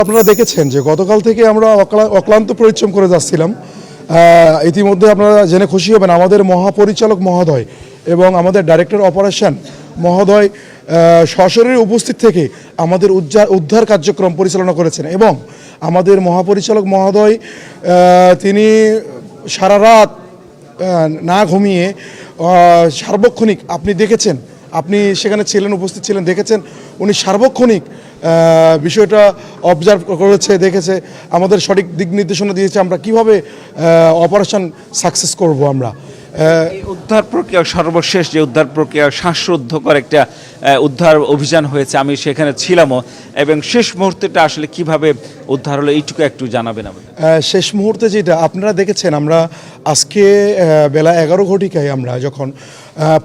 আপনারা দেখেছেন যে গতকাল থেকে আমরা অক্লান্ত পরিশ্রম করে যাচ্ছিলাম। ইতিমধ্যে আপনারা জেনে খুশি হবেন আমাদের মহাপরিচালক মহোদয় এবং আমাদের ডাইরেক্টর অপারেশন মহোদয় সশরীরে উপস্থিত থেকে আমাদের উদ্ধার কার্যক্রম পরিচালনা করেছেন এবং আমাদের মহাপরিচালক মহোদয় তিনি সারা রাত না ঘুমিয়ে সার্বক্ষণিক আপনি দেখেছেন, আপনি সেখানে ছিলেন, উপস্থিত ছিলেন, দেখেছেন উনি সার্বক্ষণিক বিষয়টা অবজার্ভ করেছে, দেখেছে, আমাদের সঠিক দিক নির্দেশনা দিয়েছে আমরা কিভাবে অপারেশন সাকসেস করব। আমরা উদ্ধার প্রক্রিয়া সর্বশেষ যে উদ্ধার প্রক্রিয়া শ্বাসরুদ্ধকর একটা উদ্ধার অভিযান হয়েছে, আমি সেখানে ছিলামও, এবং শেষ মুহূর্তেটা আসলে কিভাবে উদ্ধার হলো এইটুকু একটু জানাবেন আমাদের। শেষ মুহূর্তে যেটা আপনারা দেখেছেন, আমরা আজকে বেলা 11 ঘটিকায় আমরা যখন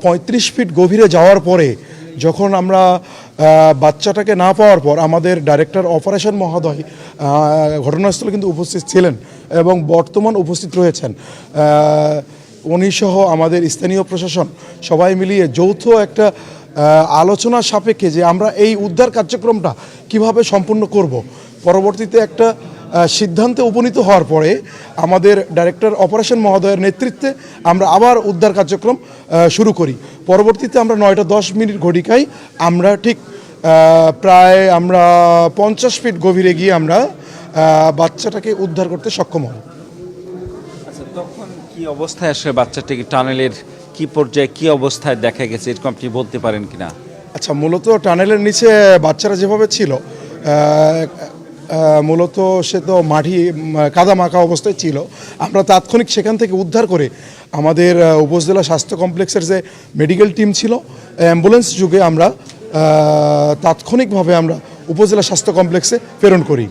35 ফিট গভীরে যাওয়ার পরে যখন আমরা বাচ্চাটাকে না পাওয়ার পর আমাদের ডাইরেক্টর অপারেশন মহোদয় ঘটনাস্থলে কিন্তু উপস্থিত ছিলেন এবং বর্তমান উপস্থিত রয়েছেন। উনি সহ আমাদের স্থানীয় প্রশাসন সবাই মিলিয়ে যৌথ একটা আলোচনা সাপেক্ষে যে আমরা এই উদ্ধার কার্যক্রমটা কিভাবে সম্পূর্ণ করব, পরবর্তীতে একটা সিদ্ধান্তে উপনীত হওয়ার পরে আমাদের ডাইরেক্টর অপারেশন মহোদয়ের নেতৃত্বে আমরা আবার উদ্ধার কার্যক্রম শুরু করি। পরবর্তীতে আমরা 9:10 ঘটিকায় আমরা ঠিক প্রায় আমরা 50 ফিট গভীরে গিয়ে আমরা বাচ্চাটাকে উদ্ধার করতে সক্ষম হই। আচ্ছা, তখন কি অবস্থায় আসলে বাচ্চাটিকে টানেলের কি পর্যায়ে কি অবস্থায় দেখা গেছে, এরকম আপনি বলতে পারেন কিনা? আচ্ছা, মূলত টানেলের নিচে বাচ্চারা যেভাবে ছিল, মূলত সে তো মাটি কাদা মাখা অবস্থায় ছিল। আমরা তাৎক্ষণিক সেখান থেকে উদ্ধার করে আমাদের উপজেলা স্বাস্থ্য কমপ্লেক্সের যে মেডিকেল টিম ছিল, অ্যাম্বুলেন্স যুগে আমরা তাৎক্ষণিকভাবে আমরা উপজেলা স্বাস্থ্য কমপ্লেক্সে প্রেরণ করি।